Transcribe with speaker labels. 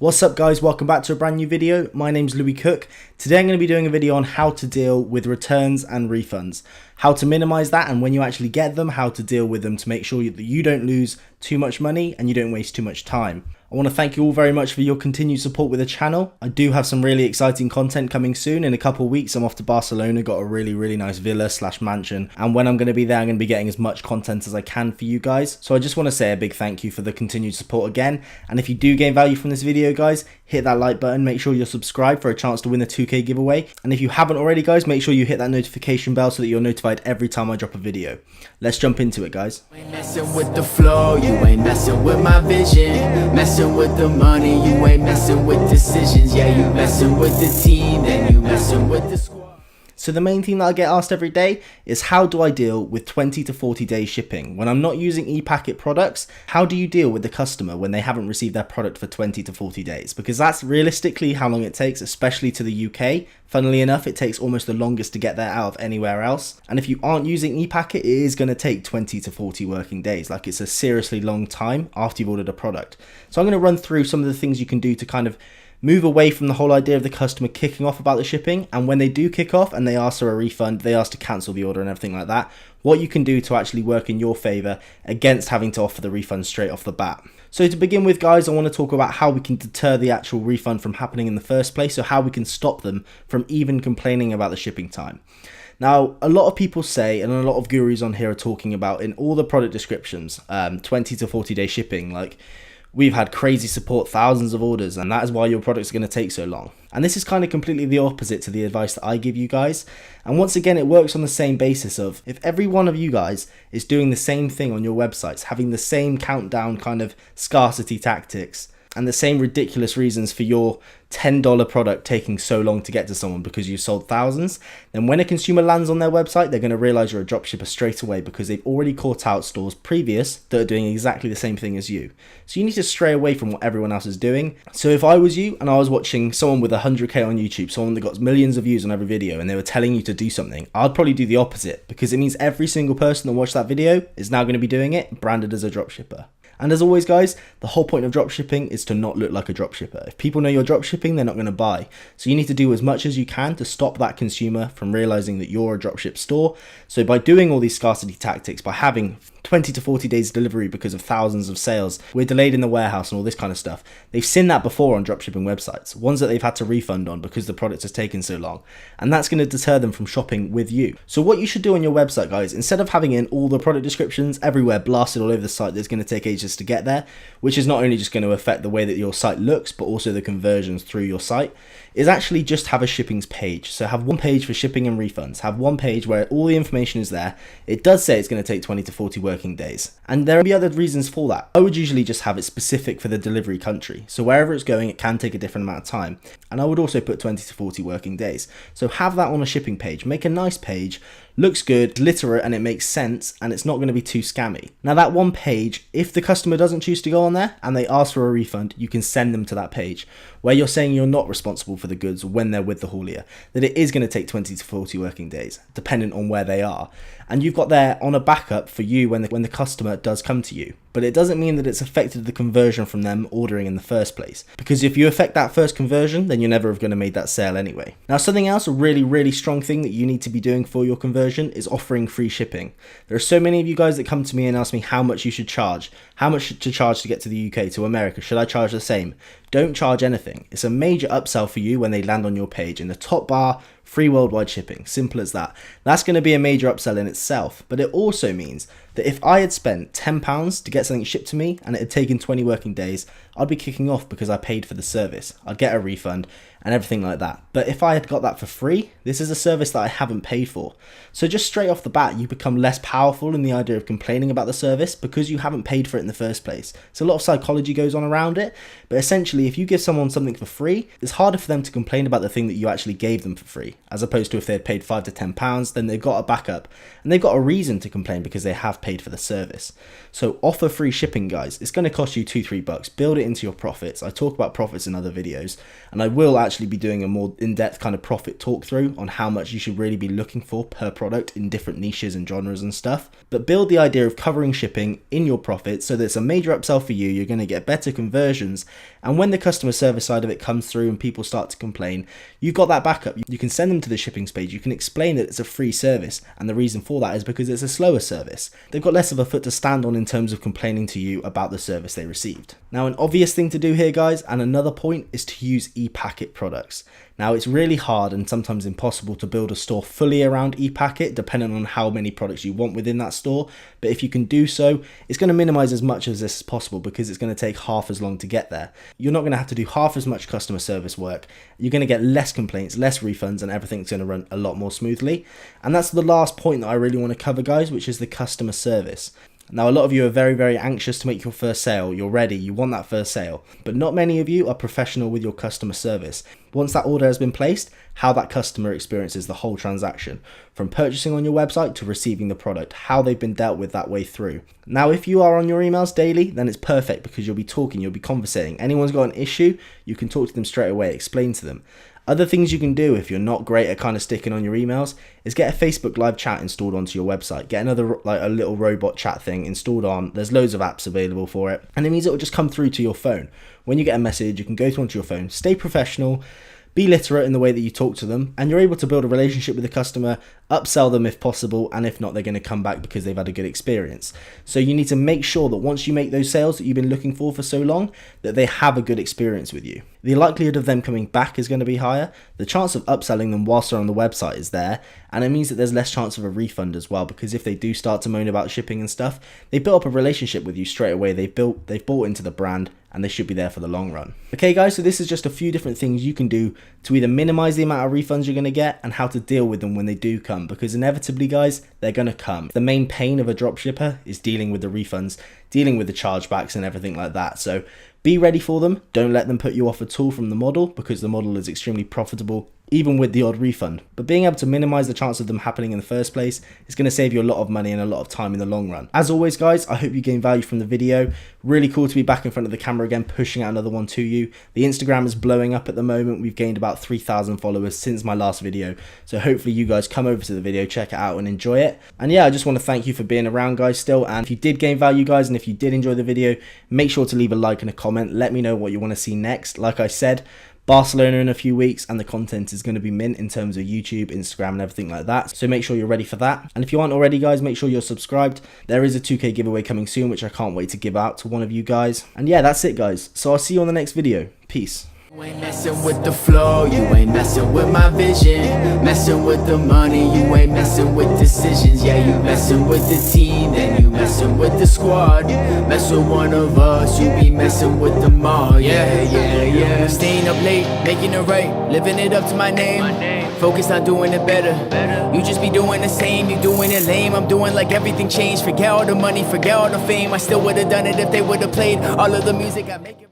Speaker 1: What's up guys, welcome back to a brand new video. My name's Cooke. Today I'm going to be doing a video on how to deal with returns and refunds. How to minimize that, and when you actually get them, how to deal with them to make sure that you don't lose too much money and you don't waste too much time. I want to thank you all very much for your continued support with the channel. I do have some really exciting content coming soon. In a couple of weeks I'm off to Barcelona, got a really nice villa / mansion, and when I'm going to be there I'm going to be getting as much content as I can for you guys. So I just want to say a big thank you for the continued support again, and if you do gain value from this video guys, hit that like button, make sure you're subscribed for a chance to win the 2k giveaway, and if you haven't already guys, make sure you hit that notification bell so that you're notified every time I drop a video. Let's jump into it guys.
Speaker 2: You ain't messing with the flow, you ain't messing with my vision, messing with the money, you ain't messing with decisions, yeah, you messing with the team, then you messing with the squad.
Speaker 1: So the main thing that I get asked every day is, how do I deal with 20 to 40 day shipping? When I'm not using e-packet products, how do you deal with the customer when they haven't received their product for 20 to 40 days? Because that's realistically how long it takes, especially to the UK. Funnily enough, it takes almost the longest to get there out of anywhere else. And if you aren't using e-packet, it is going to take 20 to 40 working days. Like, it's a seriously long time after you've ordered a product. So I'm going to run through some of the things you can do to kind of move away from the whole idea of the customer kicking off about the shipping, and when they do kick off and they ask for a refund, they ask to cancel the order and everything like that, what you can do to actually work in your favor against having to offer the refund straight off the bat. So to begin with guys, I want to talk about how we can deter the actual refund from happening in the first place, so how we can stop them from even complaining about the shipping time. Now, a lot of people say, and a lot of gurus on here are talking about in all the product descriptions, 20 to 40 day shipping, like, we've had crazy support, thousands of orders, and that is why your products are going to take so long. And this is kind of completely the opposite to the advice that I give you guys. And once again, it works on the same basis of, if every one of you guys is doing the same thing on your websites, having the same countdown kind of scarcity tactics, and the same ridiculous reasons for your $10 product taking so long to get to someone because you've sold thousands, then when a consumer lands on their website, they're going to realize you're a dropshipper straight away, because they've already caught out stores previous that are doing exactly the same thing as you. So you need to stray away from what everyone else is doing. So if I was you and I was watching someone with 100k on YouTube, someone that got millions of views on every video, and they were telling you to do something, I'd probably do the opposite, because it means every single person that watched that video is now going to be doing it branded as a dropshipper. And as always guys, the whole point of dropshipping is to not look like a dropshipper. If people know you're dropshipping, they're not going to buy. So you need to do as much as you can to stop that consumer from realizing that you're a dropship store. So by doing all these scarcity tactics, by having 20 to 40 days delivery because of thousands of sales, we're delayed in the warehouse and all this kind of stuff. They've seen that before on dropshipping websites, ones that they've had to refund on because the product has taken so long, and that's going to deter them from shopping with you. So what you should do on your website guys, instead of having in all the product descriptions everywhere blasted all over the site that's going to take ages to get there, which is not only just going to affect the way that your site looks but also the conversions through your site, is actually just have a shippings page. So have one page for shipping and refunds, have one page where all the information is there. It does say it's going to take 20 to 40 working days, and there will be other reasons for that. I would usually just have it specific for the delivery country, so wherever it's going it can take a different amount of time, and I would also put 20 to 40 working days. So have that on a shipping page, make a nice page, looks good, literate, and it makes sense, and it's not going to be too scammy. Now that one page, if the customer doesn't choose to go on there and they ask for a refund, you can send them to that page where you're saying you're not responsible for the goods when they're with the haulier, that it is going to take 20 to 40 working days depending on where they are, and you've got there on a backup for you when the customer does come to you. But it doesn't mean that it's affected the conversion from them ordering in the first place, because if you affect that first conversion, then you're never going to make that sale anyway. Now something else, a really strong thing that you need to be doing for your conversion is offering free shipping. There are so many of you guys that come to me and ask me how much you should charge, how much to charge to get to the UK, to America, should I charge the same? Don't charge anything. It's a major upsell for you when they land on your page. In the top bar, free worldwide shipping, simple as that. That's going to be a major upsell in itself, but it also means that if I had spent £10 to get something shipped to me and it had taken 20 working days, I'd be kicking off because I paid for the service. I'd get a refund and everything like that. But if I had got that for free, this is a service that I haven't paid for. So just straight off the bat, you become less powerful in the idea of complaining about the service because you haven't paid for it in the first place. So a lot of psychology goes on around it, but essentially if you give someone something for free, it's harder for them to complain about the thing that you actually gave them for free, as opposed to if they had paid £5 to £10, then they've got a backup and they've got a reason to complain because they have paid for the service. So offer free shipping guys. It's going to cost you $2-3, build it into your profits. I talk about profits in other videos, and I will actually be doing a more in-depth kind of profit talk through on how much you should really be looking for per product in different niches and genres and stuff. But build the idea of covering shipping in your profits so that it's a major upsell for you. You're going to get better conversions, and when the customer service side of it comes through and people start to complain, you've got that backup. You can send them to the shipping page. You can explain that it's a free service, and the reason for that is because it's a slower service. They've got less of a foot to stand on in terms of complaining to you about the service they received. Now, an obvious thing to do here, guys, and another point, is to use ePacket products. Now, it's really hard and sometimes impossible to build a store fully around ePacket, depending on how many products you want within that store. But if you can do so, it's going to minimize as much of this as possible, because it's going to take half as long to get there. You're not going to have to do half as much customer service work. You're going to get less complaints, less refunds, and everything's going to run a lot more smoothly. And that's the last point that I really want to cover, guys, which is the customer service. Now, a lot of you are very, very anxious to make your first sale. You're ready, you want that first sale, but not many of you are professional with your customer service. Once that order has been placed, how that customer experiences the whole transaction, from purchasing on your website to receiving the product, how they've been dealt with that way through. Now, if you are on your emails daily, then it's perfect, because you'll be talking, you'll be conversating. Anyone's got an issue, you can talk to them straight away, explain to them. Other things you can do if you're not great at kind of sticking on your emails is get a Facebook live chat installed onto your website. Get another, like a little robot chat thing installed on. There's loads of apps available for it, and it means it will just come through to your phone. When you get a message, you can go through onto your phone, stay professional, be literate in the way that you talk to them, and you're able to build a relationship with the customer, upsell them if possible, and if not, they're going to come back because they've had a good experience. So you need to make sure that once you make those sales that you've been looking for so long, that they have a good experience with you. The likelihood of them coming back is going to be higher. The chance of upselling them whilst they're on the website is there, and it means that there's less chance of a refund as well, because if they do start to moan about shipping and stuff, they built up a relationship with you straight away. They've bought into the brand, and they should be there for the long run. Okay, guys, so this is just a few different things you can do to either minimize the amount of refunds you're going to get and how to deal with them when they do come, because inevitably, guys, they're going to come. The main pain of a dropshipper is dealing with the refunds, dealing with the chargebacks and everything like that. So be ready for them. Don't let them put you off at all from the model, because the model is extremely profitable, even with the odd refund. But being able to minimize the chance of them happening in the first place is going to save you a lot of money and a lot of time in the long run. As always, guys, I hope you gain value from the video. Really cool to be back in front of the camera again, pushing out another one to you. The Instagram is blowing up at the moment. We've gained about 3,000 followers since my last video. So hopefully you guys come over to the video, check it out and enjoy it. And yeah, I just want to thank you for being around, guys, still. And if you did gain value, guys, and if you did enjoy the video, make sure to leave a like and a comment. Let me know what you want to see next. Like I said, Barcelona in a few weeks, and the content is going to be mint in terms of YouTube, Instagram, and everything like that. So make sure you're ready for that. And if you aren't already, guys, make sure you're subscribed. There is a 2K giveaway coming soon, which I can't wait to give out to one of you guys. And yeah, that's it, guys. So I'll see you on the next video. Peace.
Speaker 2: You ain't messing with the flow, you ain't messing with my vision. Messing with the money, you ain't messing with decisions. Yeah, you messing with the team, then you messing with the squad. Mess with one of us, you be messing with them all. Yeah. Staying up late, making it right, living it up to my name. Focused on doing it better. You just be doing the same, you doing it lame. I'm doing like everything changed. Forget all the money, forget all the fame. I still would've done it if they would've played all of the music I make.